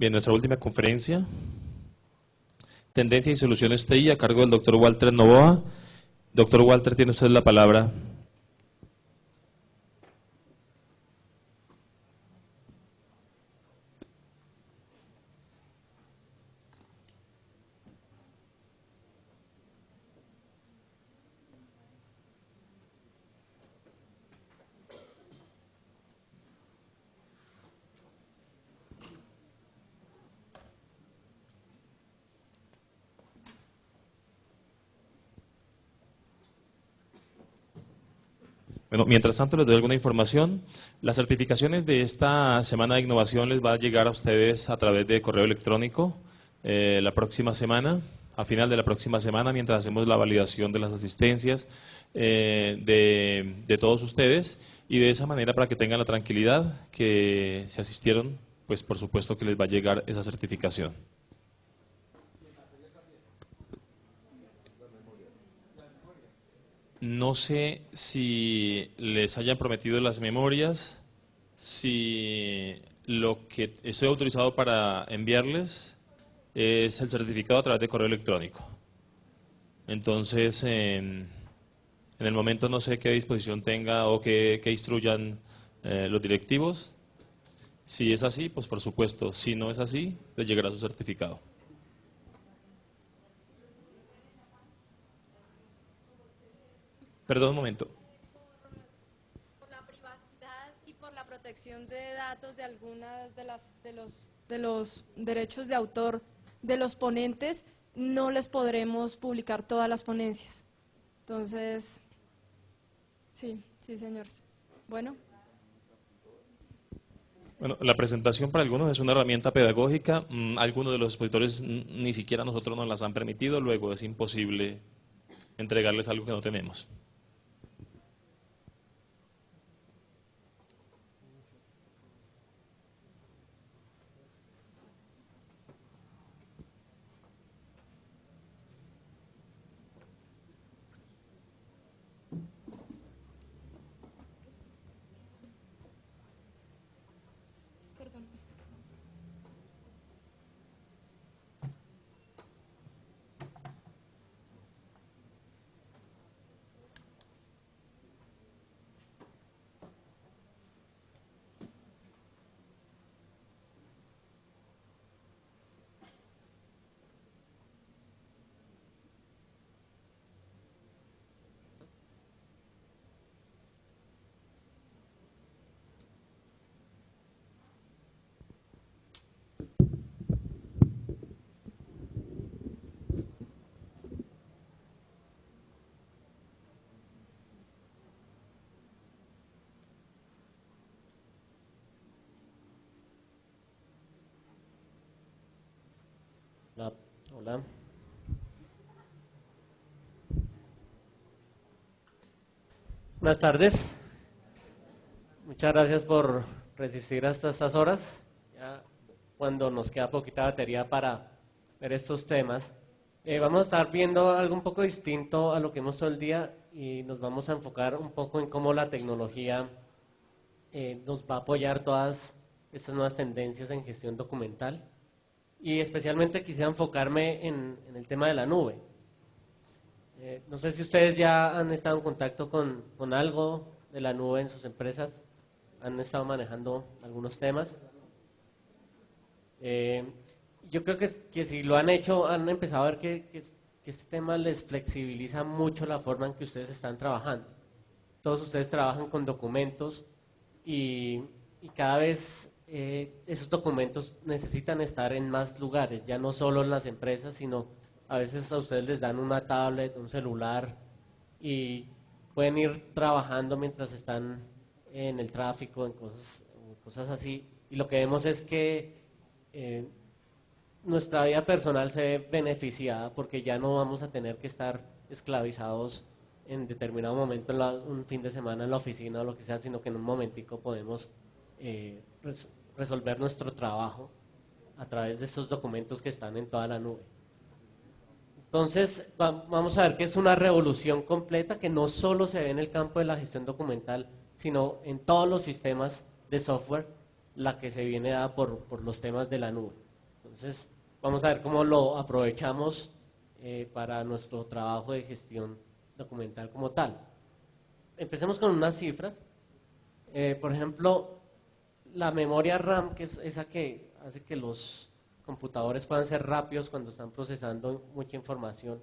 Bien, nuestra última conferencia, Tendencia y Soluciones TI, a cargo del doctor Walter Novoa. Doctor Walter, tiene usted la palabra. Bueno, mientras tanto les doy alguna información. Las certificaciones de esta semana de innovación les va a llegar a ustedes a través de correo electrónico la próxima semana, a final de la próxima semana, mientras hacemos la validación de las asistencias de todos ustedes, y de esa manera, para que tengan la tranquilidad que si asistieron, pues por supuesto que les va a llegar esa certificación. No sé si les hayan prometido las memorias, si lo que estoy autorizado para enviarles es el certificado a través de correo electrónico. Entonces, en el momento no sé qué disposición tenga o qué instruyan los directivos. Si es así, pues por supuesto. Si no es así, les llegará su certificado. Perdón un momento. Por la privacidad y por la protección de datos de algunas de los derechos de autor de los ponentes, no les podremos publicar todas las ponencias. Entonces, sí, señores. Bueno, La presentación para algunos es una herramienta pedagógica. Algunos de los expositores ni siquiera nosotros nos las han permitido, luego es imposible entregarles algo que no tenemos. Hola. Buenas tardes. Muchas gracias por resistir hasta estas horas. Ya cuando nos queda poquita batería para ver estos temas. Vamos a estar viendo algo un poco distinto a lo que hemos todo el día y nos vamos a enfocar un poco en cómo la tecnología nos va a apoyar todas estas nuevas tendencias en gestión documental. Y especialmente quisiera enfocarme en el tema de la nube. No sé si ustedes ya han estado en contacto con algo de la nube en sus empresas, han estado manejando algunos temas. Yo creo que si lo han hecho, han empezado a ver que este tema les flexibiliza mucho la forma en que ustedes están trabajando. Todos ustedes trabajan con documentos y cada vez esos documentos necesitan estar en más lugares, ya no solo en las empresas, sino a veces a ustedes les dan una tablet, un celular y pueden ir trabajando mientras están en el tráfico, en cosas así. Y lo que vemos es que nuestra vida personal se ve beneficiada porque ya no vamos a tener que estar esclavizados en determinado momento, un fin de semana en la oficina o lo que sea, sino que en un momentico podemos resolver nuestro trabajo a través de estos documentos que están en toda la nube. Entonces, vamos a ver que es una revolución completa que no solo se ve en el campo de la gestión documental, sino en todos los sistemas de software, la que se viene dada por los temas de la nube. Entonces, vamos a ver cómo lo aprovechamos para nuestro trabajo de gestión documental como tal. Empecemos con unas cifras. Por ejemplo, la memoria RAM, que es esa que hace que los computadores puedan ser rápidos cuando están procesando mucha información,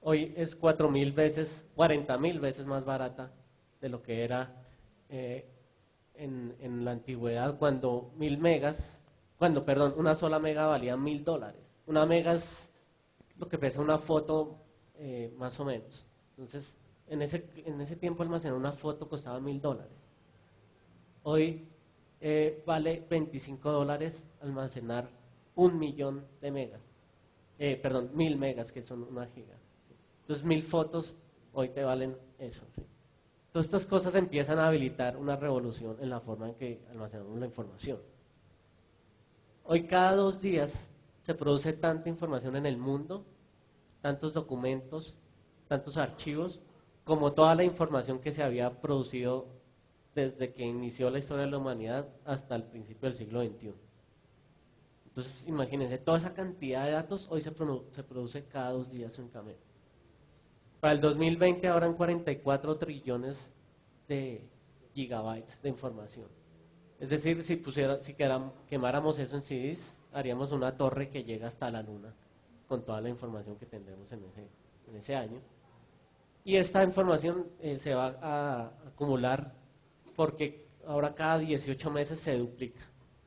hoy es 40.000 veces más barata de lo que era en la antigüedad, cuando una sola mega valía $1.000. Una mega es lo que pesa una foto más o menos. Entonces, en ese tiempo almacenar una foto costaba $1.000. Hoy vale $25 almacenar 1.000.000 de megas. 1.000 megas, que son una giga. Entonces, 1.000 fotos hoy te valen eso. ¿Sí? Todas estas cosas empiezan a habilitar una revolución en la forma en que almacenamos la información. Hoy cada 2 días se produce tanta información en el mundo, tantos documentos, tantos archivos, como toda la información que se había producido desde que inició la historia de la humanidad hasta el principio del siglo XXI. Entonces, imagínense, toda esa cantidad de datos hoy se produce cada 2 días únicamente. Para el 2020 habrán 44 trillones de gigabytes de información. Es decir, si quemáramos eso en CDs, haríamos una torre que llega hasta la luna con toda la información que tendremos en ese año. Y esta información se va a acumular porque ahora cada 18 meses se duplica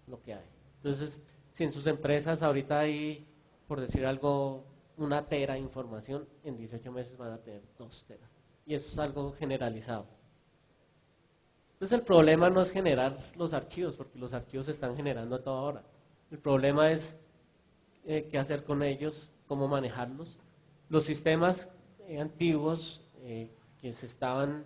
lo que hay. Entonces, si en sus empresas ahorita hay, por decir algo, 1 tera de información, en 18 meses van a tener 2 teras. Y eso es algo generalizado. Entonces el problema no es generar los archivos, porque los archivos se están generando a toda hora. El problema es qué hacer con ellos, cómo manejarlos. Los sistemas antiguos que se estaban,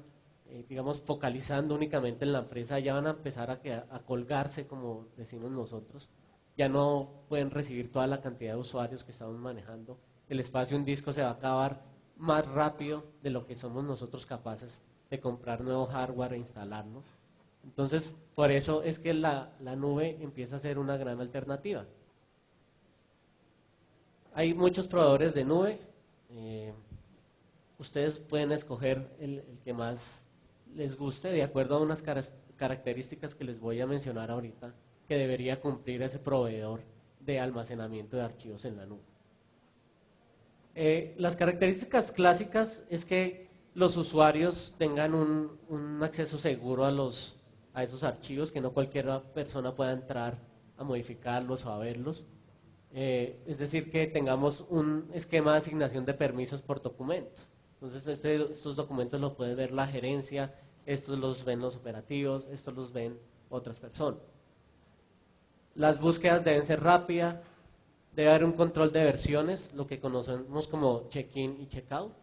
digamos, focalizando únicamente en la empresa, ya van a empezar a colgarse, como decimos nosotros. Ya no pueden recibir toda la cantidad de usuarios que estamos manejando. El espacio en disco se va a acabar más rápido de lo que somos nosotros capaces de comprar nuevo hardware e instalarlo. Entonces, por eso es que la nube empieza a ser una gran alternativa. Hay muchos proveedores de nube. Ustedes pueden escoger el que más les guste de acuerdo a unas características que les voy a mencionar ahorita que debería cumplir ese proveedor de almacenamiento de archivos en la nube. Las características clásicas es que los usuarios tengan un acceso seguro a esos archivos, que no cualquier persona pueda entrar a modificarlos o a verlos. Es decir, que tengamos un esquema de asignación de permisos por documento. Entonces, estos documentos los puede ver la gerencia, estos los ven los operativos, estos los ven otras personas. Las búsquedas deben ser rápidas, debe haber un control de versiones, lo que conocemos como check-in y check-out.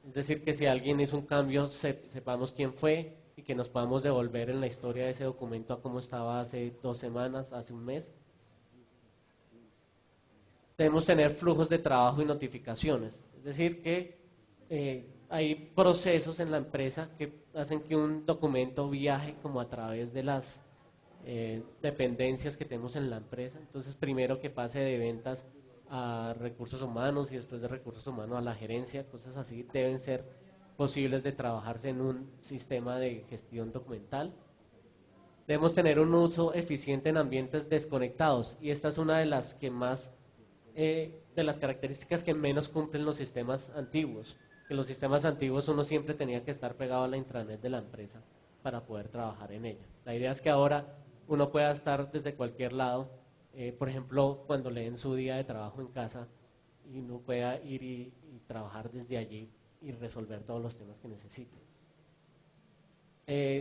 Es decir, que si alguien hizo un cambio, sepamos quién fue y que nos podamos devolver en la historia de ese documento a cómo estaba hace 2 semanas, hace un mes. Debemos tener flujos de trabajo y notificaciones. Es decir, que hay procesos en la empresa que hacen que un documento viaje como a través de las dependencias que tenemos en la empresa. Entonces, primero que pase de ventas a recursos humanos y después de recursos humanos a la gerencia, cosas así deben ser posibles de trabajarse en un sistema de gestión documental. Debemos tener un uso eficiente en ambientes desconectados y esta es una de las que más, de las características que menos cumplen los sistemas antiguos. Que los sistemas antiguos uno siempre tenía que estar pegado a la intranet de la empresa para poder trabajar en ella. La idea es que ahora uno pueda estar desde cualquier lado, por ejemplo, cuando le den su día de trabajo en casa y uno pueda ir y trabajar desde allí y resolver todos los temas que necesite.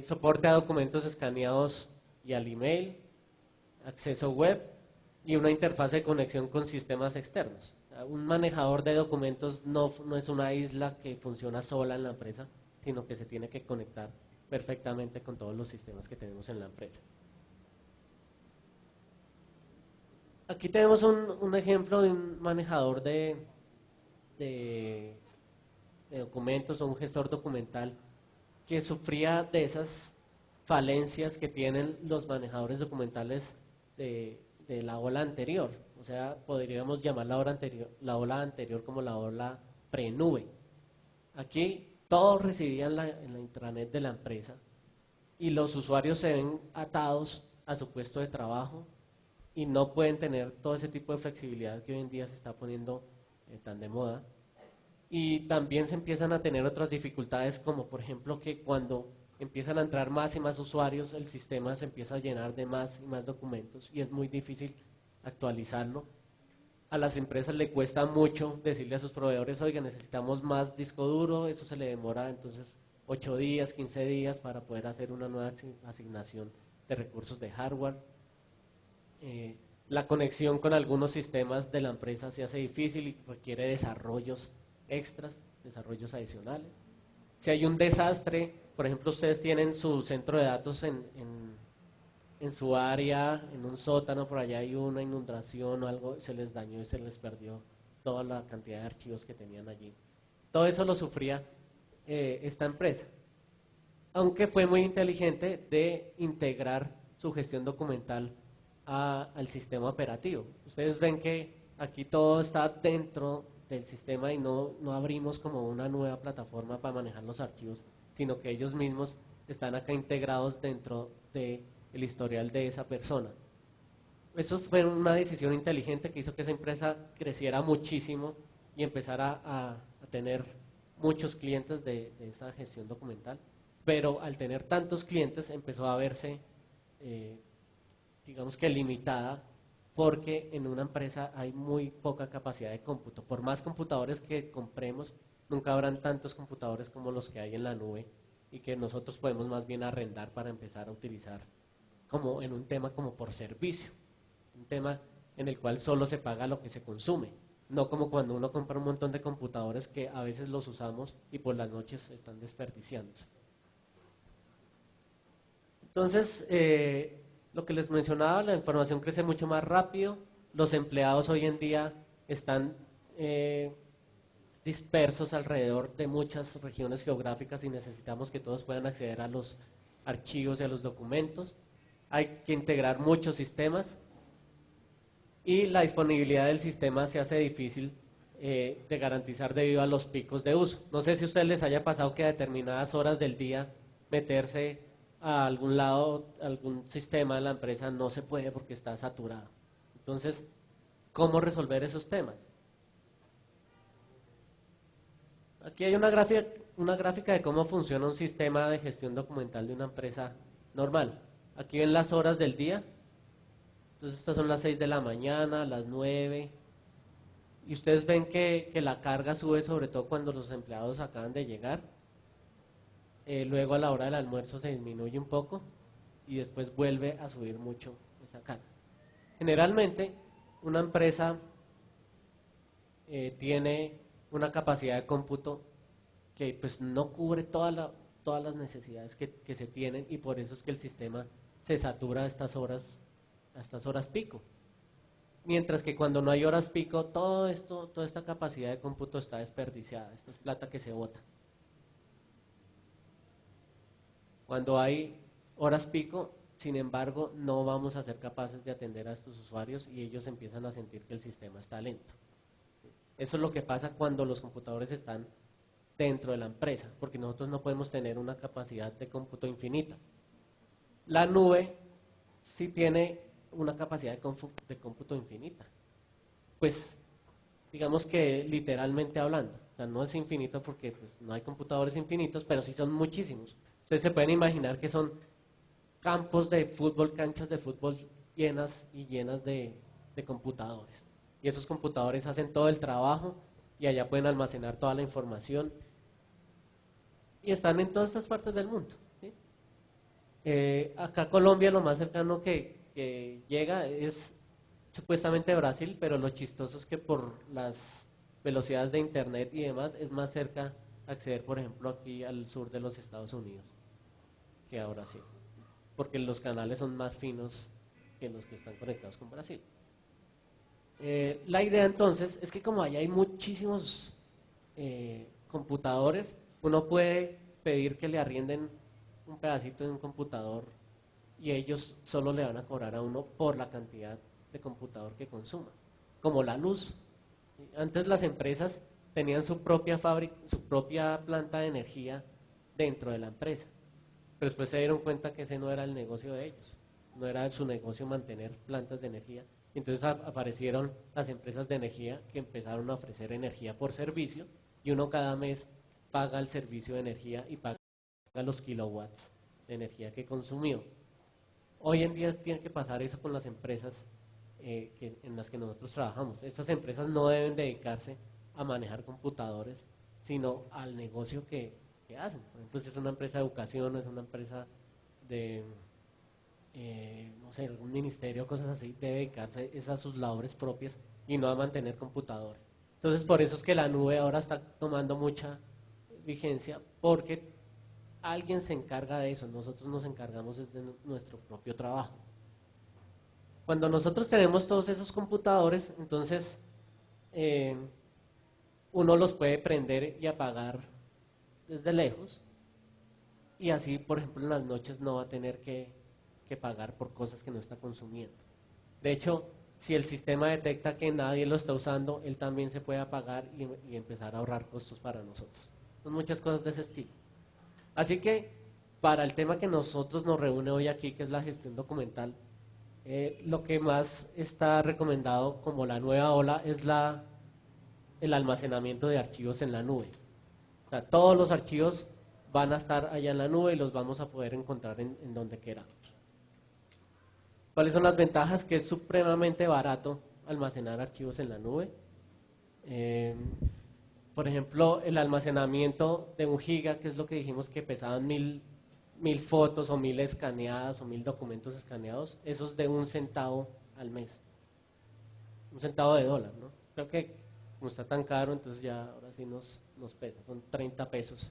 Soporte a documentos escaneados y al email, acceso web y una interfaz de conexión con sistemas externos. Un manejador de documentos no es una isla que funciona sola en la empresa, sino que se tiene que conectar perfectamente con todos los sistemas que tenemos en la empresa. Aquí tenemos un ejemplo de un manejador de documentos o un gestor documental que sufría de esas falencias que tienen los manejadores documentales de la ola anterior. o sea, podríamos llamar la ola anterior como la ola pre-nube. Aquí todos residían en la intranet de la empresa y los usuarios se ven atados a su puesto de trabajo y no pueden tener todo ese tipo de flexibilidad que hoy en día se está poniendo tan de moda. Y también se empiezan a tener otras dificultades, como por ejemplo que cuando empiezan a entrar más y más usuarios, el sistema se empieza a llenar de más y más documentos y es muy difícil actualizarlo. A las empresas le cuesta mucho decirle a sus proveedores, oiga, necesitamos más disco duro, eso se le demora entonces 8 días, 15 días para poder hacer una nueva asignación de recursos de hardware. La conexión con algunos sistemas de la empresa se hace difícil y requiere desarrollos extras, desarrollos adicionales. Si hay un desastre, por ejemplo, ustedes tienen su centro de datos en su área, en un sótano, por allá hay una inundación o algo, se les dañó y se les perdió toda la cantidad de archivos que tenían allí. Todo eso lo sufría esta empresa, aunque fue muy inteligente de integrar su gestión documental al sistema operativo. Ustedes ven que aquí todo está dentro del sistema y no abrimos como una nueva plataforma para manejar los archivos, sino que ellos mismos están acá integrados dentro del historial de esa persona. Eso fue una decisión inteligente que hizo que esa empresa creciera muchísimo y empezara a tener muchos clientes de esa gestión documental, pero al tener tantos clientes empezó a verse digamos que limitada, porque en una empresa hay muy poca capacidad de cómputo. Por más computadores que compremos, nunca habrán tantos computadores como los que hay en la nube y que nosotros podemos más bien arrendar para empezar a utilizar como en un tema como por servicio, un tema en el cual solo se paga lo que se consume, no como cuando uno compra un montón de computadores que a veces los usamos y por las noches están desperdiciándose. Entonces, lo que les mencionaba, la información crece mucho más rápido, los empleados hoy en día están dispersos alrededor de muchas regiones geográficas y necesitamos que todos puedan acceder a los archivos y a los documentos. Hay que integrar muchos sistemas y la disponibilidad del sistema se hace difícil de garantizar debido a los picos de uso. No sé si a ustedes les haya pasado que a determinadas horas del día meterse a algún lado, algún sistema de la empresa no se puede porque está saturado. Entonces, ¿cómo resolver esos temas? Aquí hay una gráfica de cómo funciona un sistema de gestión documental de una empresa normal. Aquí ven las horas del día. Entonces estas son las 6 de la mañana, las 9. Y ustedes ven que la carga sube sobre todo cuando los empleados acaban de llegar. Luego a la hora del almuerzo se disminuye un poco y después vuelve a subir mucho esa carga. Generalmente una empresa tiene una capacidad de cómputo que pues no cubre todas las necesidades que se tienen y por eso es que el sistema se satura a estas horas pico. Mientras que cuando no hay horas pico, toda esta capacidad de cómputo está desperdiciada, esto es plata que se bota. Cuando hay horas pico, sin embargo, no vamos a ser capaces de atender a estos usuarios y ellos empiezan a sentir que el sistema está lento. Eso es lo que pasa cuando los computadores están dentro de la empresa, porque nosotros no podemos tener una capacidad de cómputo infinita. La nube sí tiene una capacidad de cómputo infinita. Pues, digamos que literalmente hablando, o sea, no es infinito porque pues, no hay computadores infinitos, pero sí son muchísimos. Ustedes se pueden imaginar que son campos de fútbol, canchas de fútbol llenas y llenas de computadores. Y esos computadores hacen todo el trabajo y allá pueden almacenar toda la información. Y están en todas estas partes del mundo. ¿Sí? Acá Colombia lo más cercano que llega es supuestamente Brasil, pero lo chistoso es que por las velocidades de internet y demás es más cerca acceder, por ejemplo, aquí al sur de los Estados Unidos que a Brasil, porque los canales son más finos que los que están conectados con Brasil. La idea entonces es que como allá hay muchísimos computadores, uno puede pedir que le arrienden un pedacito de un computador y ellos solo le van a cobrar a uno por la cantidad de computador que consuma. como la luz. Antes las empresas tenían su propia fábrica, su propia planta de energía dentro de la empresa, pero después se dieron cuenta que ese no era el negocio de ellos, no era su negocio mantener plantas de energía. Entonces aparecieron las empresas de energía que empezaron a ofrecer energía por servicio y uno cada mes paga el servicio de energía y paga los kilowatts de energía que consumió. Hoy en día tiene que pasar eso con las empresas en las que nosotros trabajamos. Estas empresas no deben dedicarse a manejar computadores, sino al negocio que hacen. Por ejemplo, si es una empresa de educación, es una empresa de, no sé, algún ministerio, cosas así, debe dedicarse a sus labores propias y no a mantener computadores. Entonces, por eso es que la nube ahora está tomando mucha vigencia, porque alguien se encarga de eso, nosotros nos encargamos de nuestro propio trabajo. Cuando nosotros tenemos todos esos computadores, entonces uno los puede prender y apagar desde lejos, y así, por ejemplo, en las noches no va a tener que pagar por cosas que no está consumiendo. De hecho, si el sistema detecta que nadie lo está usando, él también se puede apagar y empezar a ahorrar costos para nosotros. Son muchas cosas de ese estilo. Así que, para el tema que nosotros nos reúne hoy aquí, que es la gestión documental, lo que más está recomendado como la nueva ola es el almacenamiento de archivos en la nube. O sea, todos los archivos van a estar allá en la nube y los vamos a poder encontrar en donde queramos. ¿Cuáles son las ventajas? Que es supremamente barato almacenar archivos en la nube. Por ejemplo, el almacenamiento de 1 giga, que es lo que dijimos que pesaban 1000 fotos o 1000 escaneadas o 1000 documentos escaneados, eso es de 1 centavo al mes. 1 centavo de dólar, ¿no? Creo que como está tan caro, entonces ya ahora sí nos pesa, son 30 pesos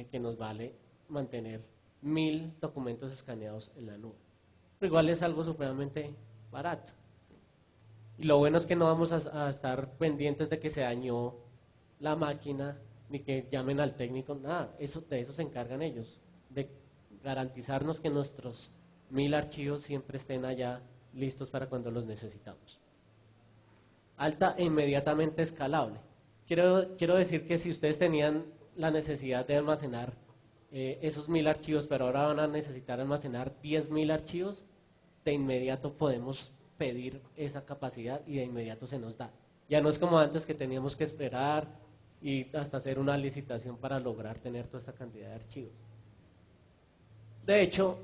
que nos vale mantener 1000 documentos escaneados en la nube. Pero igual es algo supremamente barato. Y lo bueno es que no vamos a estar pendientes de que se dañó la máquina, ni que llamen al técnico, nada, de eso se encargan ellos, de garantizarnos que nuestros 1000 archivos siempre estén allá listos para cuando los necesitamos. Alta e inmediatamente escalable. Quiero decir que si ustedes tenían la necesidad de almacenar esos 1000 archivos, pero ahora van a necesitar almacenar 10.000 archivos, de inmediato podemos pedir esa capacidad y de inmediato se nos da. Ya no es como antes que teníamos que esperar y hasta hacer una licitación para lograr tener toda esta cantidad de archivos. De hecho,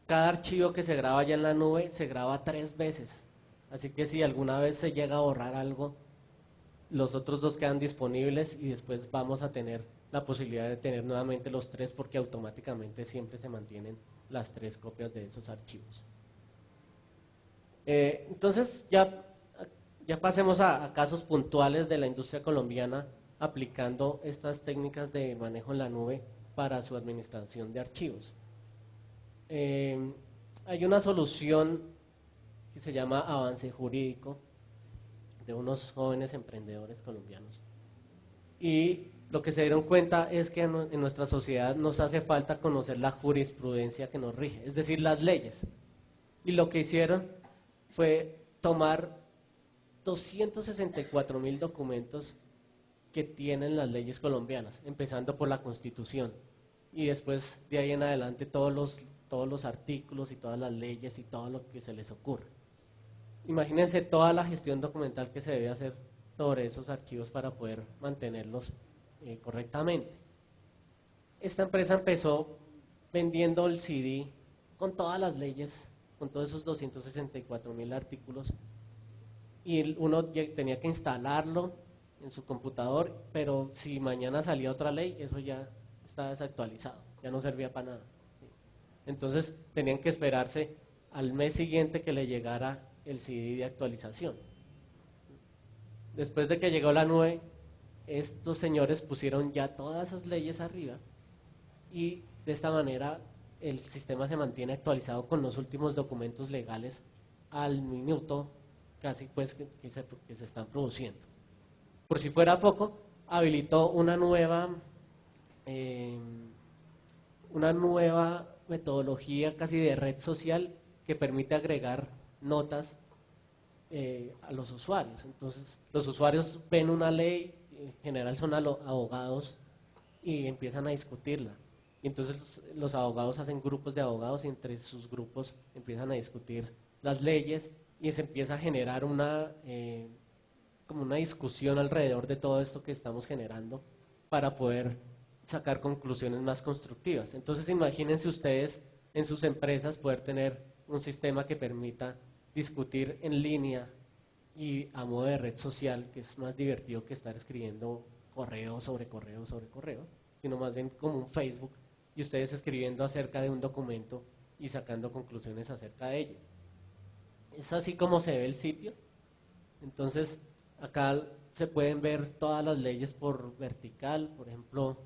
cada archivo que se graba ya en la nube se graba 3 veces. Así que si alguna vez se llega a borrar algo, los otros 2 quedan disponibles y después vamos a tener la posibilidad de tener nuevamente los 3 porque automáticamente siempre se mantienen las 3 copias de esos archivos. Entonces ya pasemos a casos puntuales de la industria colombiana aplicando estas técnicas de manejo en la nube para su administración de archivos. Hay una solución que se llama Avance Jurídico, de unos jóvenes emprendedores colombianos, y lo que se dieron cuenta es que en nuestra sociedad nos hace falta conocer la jurisprudencia que nos rige, es decir, las leyes, y lo que hicieron fue tomar 264.000 documentos que tienen las leyes colombianas, empezando por la Constitución, y después de ahí en adelante todos los artículos y todas las leyes y todo lo que se les ocurre. Imagínense toda la gestión documental que se debe hacer sobre esos archivos para poder mantenerlos correctamente. Esta empresa empezó vendiendo el CD con todas las leyes, con todos esos 264.000 artículos, y uno tenía que instalarlo en su computador, pero si mañana salía otra ley, eso ya estaba desactualizado, ya no servía para nada. Entonces tenían que esperarse al mes siguiente que le llegara el CD de actualización. Después de que llegó la nube, estos señores pusieron ya todas esas leyes arriba y de esta manera el sistema se mantiene actualizado con los últimos documentos legales al minuto casi pues que se están produciendo. Por si fuera poco, habilitó una nueva metodología casi de red social que permite agregar notas a los usuarios. Entonces, los usuarios ven una ley, en general son abogados, y empiezan a discutirla. Y entonces los abogados hacen grupos de abogados y entre sus grupos empiezan a discutir las leyes y se empieza a generar como una discusión alrededor de todo esto que estamos generando para poder sacar conclusiones más constructivas. Entonces imagínense ustedes en sus empresas poder tener un sistema que permita discutir en línea y a modo de red social, que es más divertido que estar escribiendo correo sobre correo sobre correo, sino más bien como un Facebook, y ustedes escribiendo acerca de un documento y sacando conclusiones acerca de ello. Es así como se ve el sitio. Entonces, acá se pueden ver todas las leyes por vertical, por ejemplo,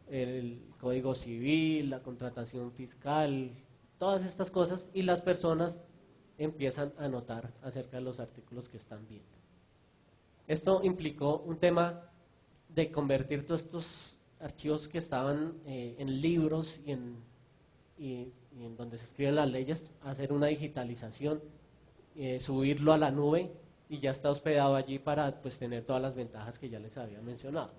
el Código Civil, la contratación fiscal, todas estas cosas, y las personas empiezan a notar acerca de los artículos que están viendo. Esto implicó un tema de convertir todos estos archivos que estaban en libros y en donde se escriben las leyes, hacer una digitalización, subirlo a la nube y ya está hospedado allí para pues tener todas las ventajas que ya les había mencionado.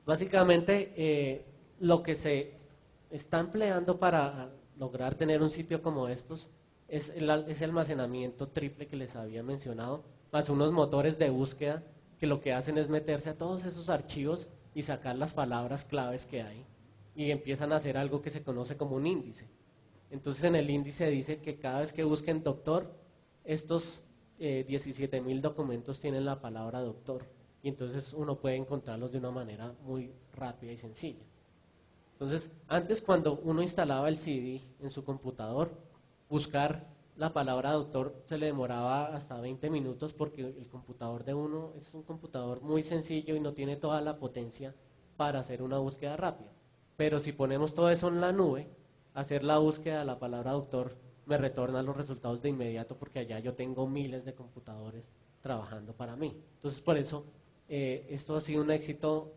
Básicamente lo que se está empleando para lograr tener un sitio como estos es el almacenamiento triple que les había mencionado, más unos motores de búsqueda que lo que hacen es meterse a todos esos archivos y sacar las palabras claves que hay y empiezan a hacer algo que se conoce como un índice. Entonces en el índice dice que cada vez que busquen doctor, estos 17.000 documentos tienen la palabra doctor y entonces uno puede encontrarlos de una manera muy rápida y sencilla. Entonces antes, cuando uno instalaba el CD en su computador, buscar la palabra doctor se le demoraba hasta 20 minutos porque el computador de uno es un computador muy sencillo y no tiene toda la potencia para hacer una búsqueda rápida. Pero si ponemos todo eso en la nube, hacer la búsqueda de la palabra doctor me retorna los resultados de inmediato porque allá yo tengo miles de computadores trabajando para mí. Entonces por eso esto ha sido un éxito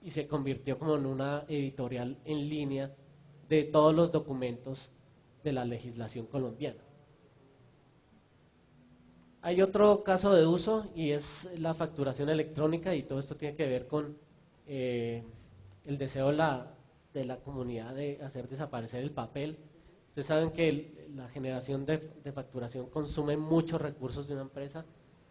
y se convirtió como en una editorial en línea de todos los documentos de la legislación colombiana. Hay otro caso de uso y es la facturación electrónica, y todo esto tiene que ver con el deseo de la comunidad de hacer desaparecer el papel. Ustedes saben que la generación de facturación consume muchos recursos de una empresa,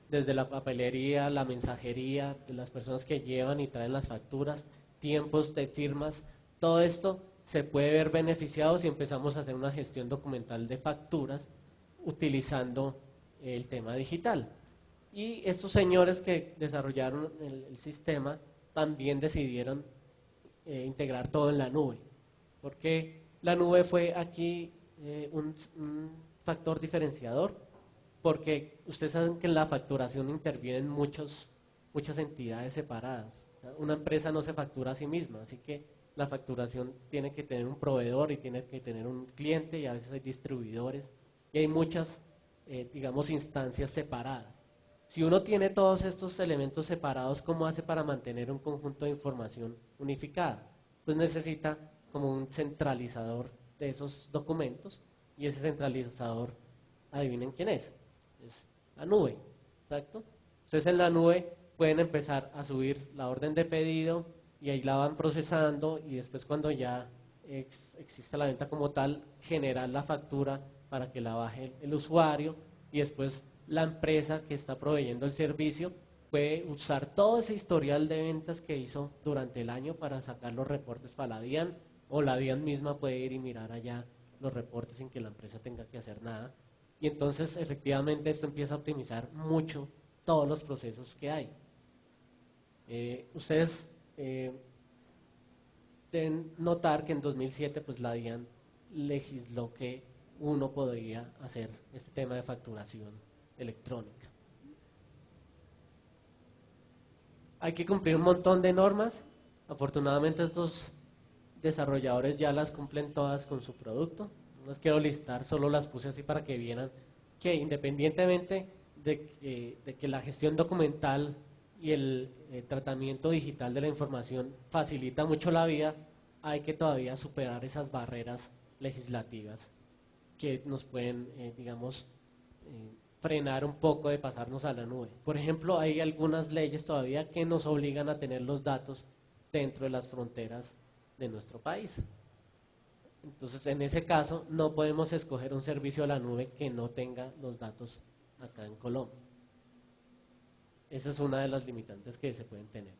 desde la papelería, la mensajería, de las personas que llevan y traen las facturas, tiempos de firmas, todo esto se puede ver beneficiado si empezamos a hacer una gestión documental de facturas utilizando el tema digital. Y estos señores que desarrollaron el sistema también decidieron integrar todo en la nube, porque la nube fue aquí un factor diferenciador, porque ustedes saben que en la facturación intervienen muchas entidades separadas. Una empresa no se factura a sí misma, así que la facturación tiene que tener un proveedor y tiene que tener un cliente, y a veces hay distribuidores y hay muchas, digamos, instancias separadas. Si uno tiene todos estos elementos separados, ¿cómo hace para mantener un conjunto de información unificada? Pues necesita como un centralizador de esos documentos, y ese centralizador, adivinen quién es la nube, ¿exacto? Entonces en la nube pueden empezar a subir la orden de pedido y ahí la van procesando, y después cuando ya existe la venta como tal, generar la factura para que la baje el usuario, y después la empresa que está proveyendo el servicio puede usar todo ese historial de ventas que hizo durante el año para sacar los reportes para la DIAN, o la DIAN misma puede ir y mirar allá los reportes sin que la empresa tenga que hacer nada, y entonces efectivamente esto empieza a optimizar mucho todos los procesos que hay. Ustedes deben notar que en 2007 pues la DIAN legisló que uno podría hacer este tema de facturación electrónica. Hay que cumplir un montón de normas. Afortunadamente estos desarrolladores ya las cumplen todas con su producto. No las quiero listar, solo las puse así para que vieran que independientemente de que la gestión documental y el tratamiento digital de la información facilita mucho la vida, hay que todavía superar esas barreras legislativas que nos pueden, digamos, frenar un poco de pasarnos a la nube. Por ejemplo, hay algunas leyes todavía que nos obligan a tener los datos dentro de las fronteras de nuestro país. Entonces, en ese caso, no podemos escoger un servicio a la nube que no tenga los datos acá en Colombia. Esa es una de las limitantes que se pueden tener.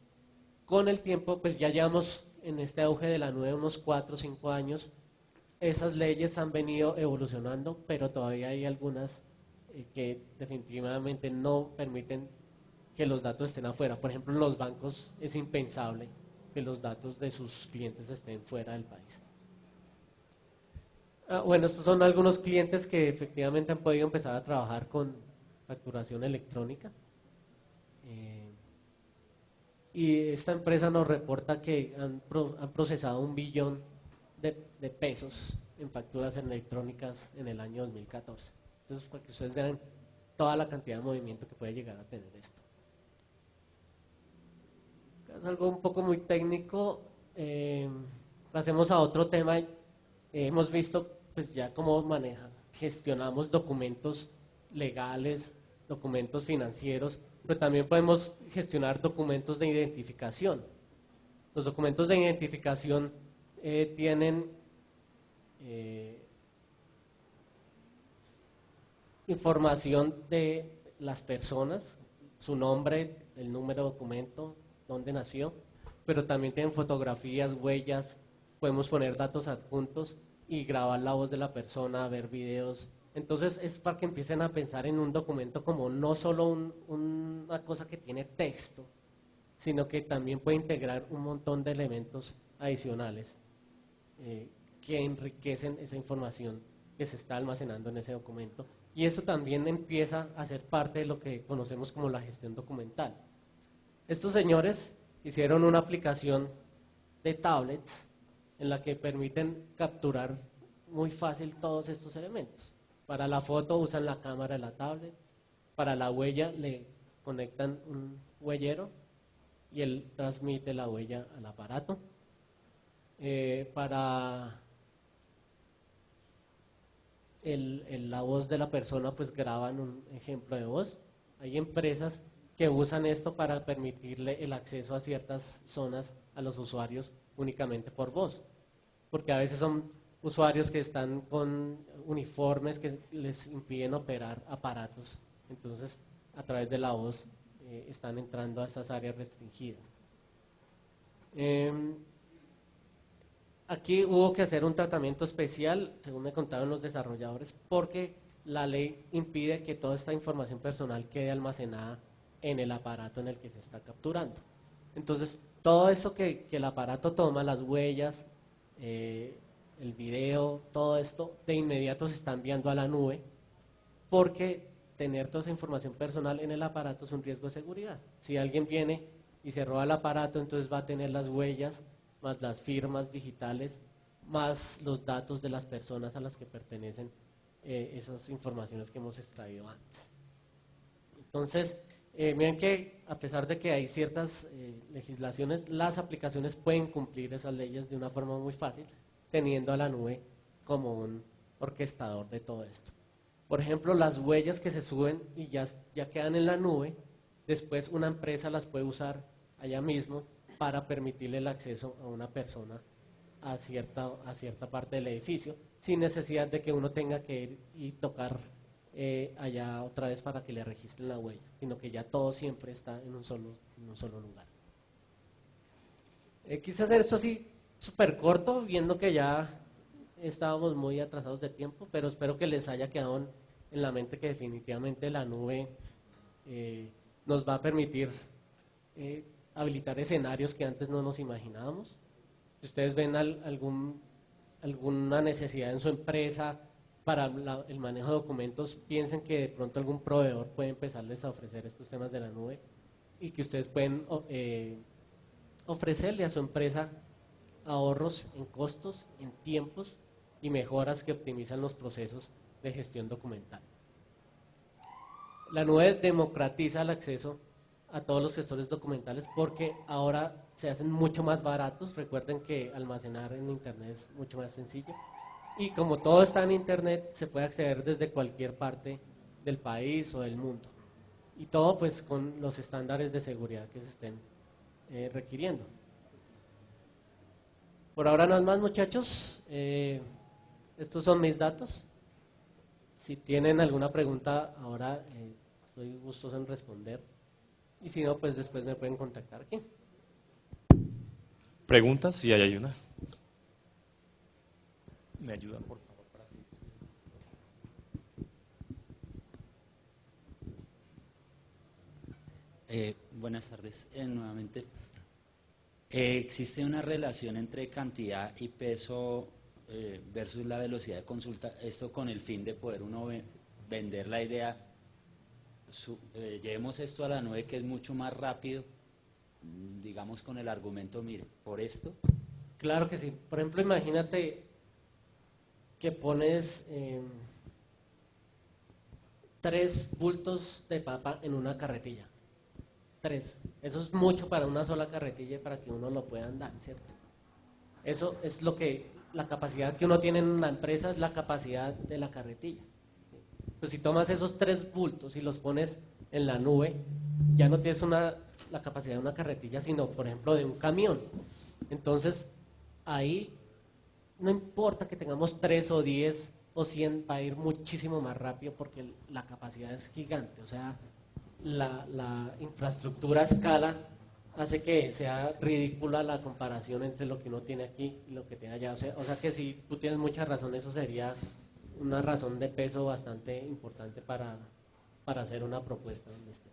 Con el tiempo, pues ya llevamos en este auge de la nube unos 4 o 5 años. Esas leyes han venido evolucionando, pero todavía hay algunas que definitivamente no permiten que los datos estén afuera. Por ejemplo, en los bancos es impensable que los datos de sus clientes estén fuera del país. Bueno, estos son algunos clientes que efectivamente han podido empezar a trabajar con facturación electrónica. Y esta empresa nos reporta que han procesado 1 billón de pesos en facturas electrónicas en el año 2014. Entonces, para que ustedes vean toda la cantidad de movimiento que puede llegar a tener esto. Es algo un poco muy técnico. Pasemos a otro tema. Hemos visto pues ya cómo gestionamos documentos legales, documentos financieros, pero también podemos gestionar documentos de identificación. Los documentos de identificación tienen información de las personas, su nombre, el número de documento, dónde nació, pero también tienen fotografías, huellas, podemos poner datos adjuntos y grabar la voz de la persona, ver videos. Entonces es para que empiecen a pensar en un documento como no solo una cosa que tiene texto, sino que también puede integrar un montón de elementos adicionales que enriquecen esa información que se está almacenando en ese documento. Y eso también empieza a ser parte de lo que conocemos como la gestión documental. Estos señores hicieron una aplicación de tablets en la que permiten capturar muy fácil todos estos elementos. Para la foto usan la cámara de la tablet, para la huella le conectan un huellero y él transmite la huella al aparato. Para la voz de la persona, pues graban un ejemplo de voz. Hay empresas que usan esto para permitirle el acceso a ciertas zonas a los usuarios únicamente por voz, porque a veces son usuarios que están con uniformes que les impiden operar aparatos, entonces a través de la voz están entrando a estas áreas restringidas. Aquí hubo que hacer un tratamiento especial, según me contaron los desarrolladores, porque la ley impide que toda esta información personal quede almacenada en el aparato en el que se está capturando. Entonces, todo eso que el aparato toma, las huellas, el video, todo esto, de inmediato se está enviando a la nube, porque tener toda esa información personal en el aparato es un riesgo de seguridad. Si alguien viene y se roba el aparato, entonces va a tener las huellas, más las firmas digitales, más los datos de las personas a las que pertenecen esas informaciones que hemos extraído antes. Entonces, miren que a pesar de que hay ciertas legislaciones, las aplicaciones pueden cumplir esas leyes de una forma muy fácil, teniendo a la nube como un orquestador de todo esto. Por ejemplo, las huellas que se suben y ya quedan en la nube, después una empresa las puede usar allá mismo para permitirle el acceso a una persona a cierta parte del edificio, sin necesidad de que uno tenga que ir y tocar allá otra vez para que le registren la huella, sino que ya todo siempre está en un solo lugar. Quise hacer esto así súper corto, viendo que ya estábamos muy atrasados de tiempo, pero espero que les haya quedado en la mente que definitivamente la nube nos va a permitir habilitar escenarios que antes no nos imaginábamos. Si ustedes ven alguna necesidad en su empresa para el manejo de documentos, piensen que de pronto algún proveedor puede empezarles a ofrecer estos temas de la nube y que ustedes pueden ofrecerle a su empresa ahorros en costos, en tiempos y mejoras que optimizan los procesos de gestión documental. La nube democratiza el acceso a todos los gestores documentales porque ahora se hacen mucho más baratos. Recuerden que almacenar en internet es mucho más sencillo. Y como todo está en Internet, se puede acceder desde cualquier parte del país o del mundo. Y todo pues con los estándares de seguridad que se estén requiriendo. Por ahora nada más, muchachos. Estos son mis datos. Si tienen alguna pregunta ahora, estoy gustoso en responder. Y si no, pues después me pueden contactar aquí. ¿Preguntas? Sí, hay una. ¿Me ayudan, por favor? Buenas tardes, nuevamente. ¿Existe una relación entre cantidad y peso versus la velocidad de consulta? Esto con el fin de poder uno vender la idea, llevemos esto a la nube que es mucho más rápido, digamos con el argumento, mire, por esto. Claro que sí. Por ejemplo, imagínate que pones 3 bultos de papa en una carretilla. 3. Eso es mucho para una sola carretilla y para que uno lo pueda andar, ¿cierto? Eso es lo que, la capacidad que uno tiene en una empresa es la capacidad de la carretilla. Pues si tomas esos 3 bultos y los pones en la nube, ya no tienes la capacidad de una carretilla, sino, por ejemplo, de un camión. Entonces, ahí no importa que tengamos 3 o 10 o 100, va a ir muchísimo más rápido porque la capacidad es gigante. O sea, la infraestructura a escala hace que sea ridícula la comparación entre lo que uno tiene aquí y lo que tiene allá. O sea que si tú tienes mucha razón, eso sería una razón de peso bastante importante para hacer una propuesta donde esté.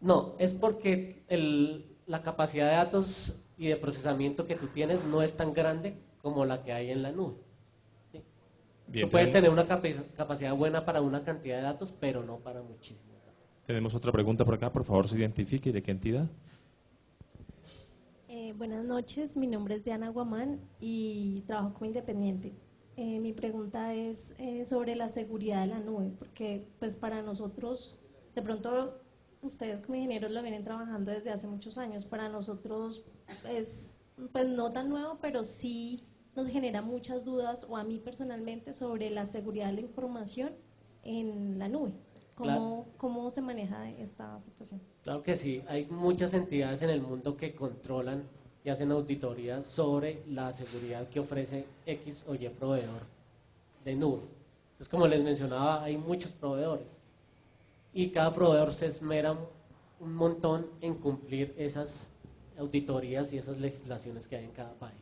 No, es porque la capacidad de datos y de procesamiento que tú tienes no es tan grande como la que hay en la nube. ¿Sí? Bien, Tú puedes tener una capacidad buena para una cantidad de datos, pero no para muchísimos datos. Tenemos otra pregunta por acá, por favor, se identifique y de qué entidad. Buenas noches, mi nombre es Diana Guamán y trabajo como independiente. Mi pregunta es sobre la seguridad de la nube, porque pues para nosotros, de pronto ustedes como ingenieros lo vienen trabajando desde hace muchos años, para nosotros es pues no tan nuevo, pero sí nos genera muchas dudas, o a mí personalmente, sobre la seguridad de la información en la nube. ¿Cómo se maneja esta situación? Claro que sí, hay muchas entidades en el mundo que controlan y hacen auditorías sobre la seguridad que ofrece X o Y proveedor de nube. Entonces, como les mencionaba, hay muchos proveedores y cada proveedor se esmera un montón en cumplir esas auditorías y esas legislaciones que hay en cada país.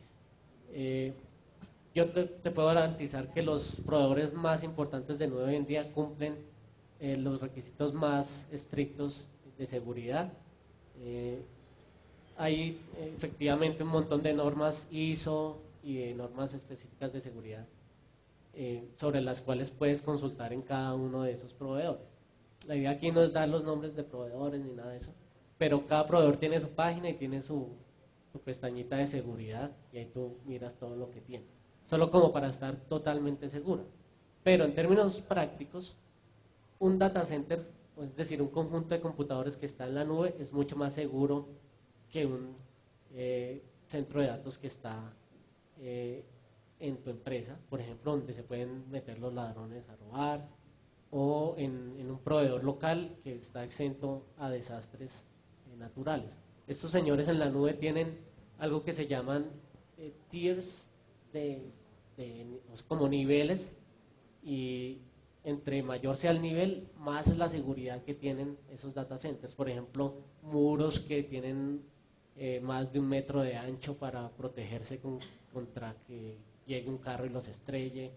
Yo te puedo garantizar que los proveedores más importantes de nube hoy en día cumplen los requisitos más estrictos de seguridad. Hay efectivamente un montón de normas ISO y de normas específicas de seguridad sobre las cuales puedes consultar en cada uno de esos proveedores. La idea aquí no es dar los nombres de proveedores ni nada de eso, pero cada proveedor tiene su página y tiene su pestañita de seguridad y ahí tú miras todo lo que tiene, solo como para estar totalmente seguro. Pero en términos prácticos, un data center, es decir, un conjunto de computadores que está en la nube, es mucho más seguro que un centro de datos que está en tu empresa, por ejemplo, donde se pueden meter los ladrones a robar, o en un proveedor local que está exento a desastres naturales. Estos señores en la nube tienen algo que se llaman tiers, como niveles, y entre mayor sea el nivel, más es la seguridad que tienen esos data centers. Por ejemplo, muros que tienen más de 1 metro de ancho para protegerse contra que llegue un carro y los estrelle,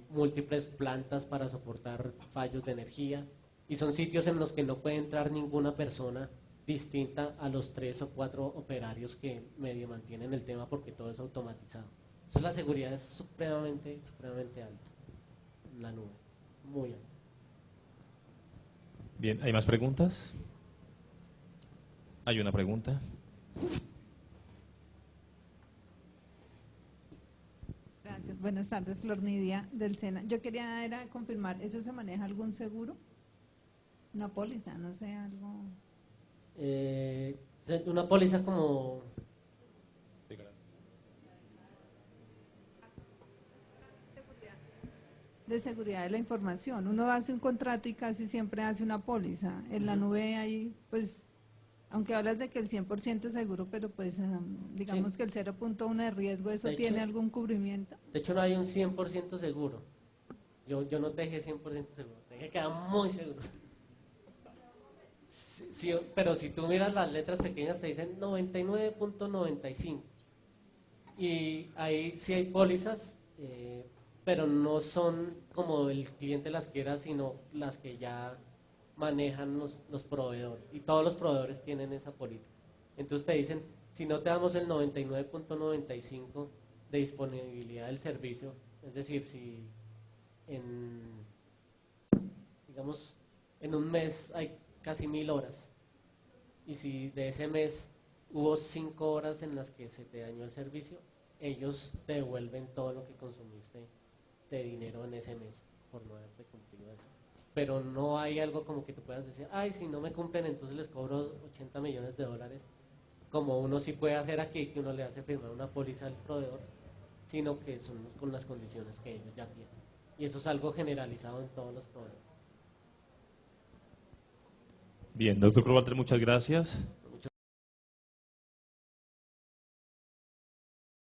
múltiples plantas para soportar fallos de energía, y son sitios en los que no puede entrar ninguna persona distinta a los 3 o 4 operarios que medio mantienen el tema, porque todo es automatizado. Entonces la seguridad es supremamente alta en la nube, muy alta. Bien, ¿hay más preguntas? Hay una pregunta. Gracias. Buenas tardes, Flor Nidia del SENA. Yo quería confirmar, ¿eso se maneja algún seguro? Una póliza, no sé, algo. Una póliza como... De seguridad de la información. Uno hace un contrato y casi siempre hace una póliza. En la nube hay, pues, aunque hablas de que el 100% es seguro, pero pues digamos Sí. que el 0.1 de riesgo, ¿eso De tiene hecho- algún cubrimiento? De hecho, no hay un 100% seguro. Yo no te dejé 100% seguro, te dejé que era muy seguro. Sí, pero si tú miras las letras pequeñas te dicen 99.95. Y ahí sí hay pólizas, pero no son como el cliente las quiera, sino las que ya manejan los proveedores. Y todos los proveedores tienen esa política. Entonces te dicen, si no te damos el 99.95 de disponibilidad del servicio, es decir, si digamos, en un mes hay casi 1000 horas, y si de ese mes hubo 5 horas en las que se te dañó el servicio, ellos te devuelven todo lo que consumiste de dinero en ese mes por no haberte cumplido eso. Pero no hay algo como que te puedas decir, ay, si no me cumplen, entonces les cobro 80 millones de dólares, como uno sí puede hacer aquí, que uno le hace firmar una póliza al proveedor, sino que son con las condiciones que ellos ya tienen. Y eso es algo generalizado en todos los proveedores. Bien, doctor Walter, muchas gracias.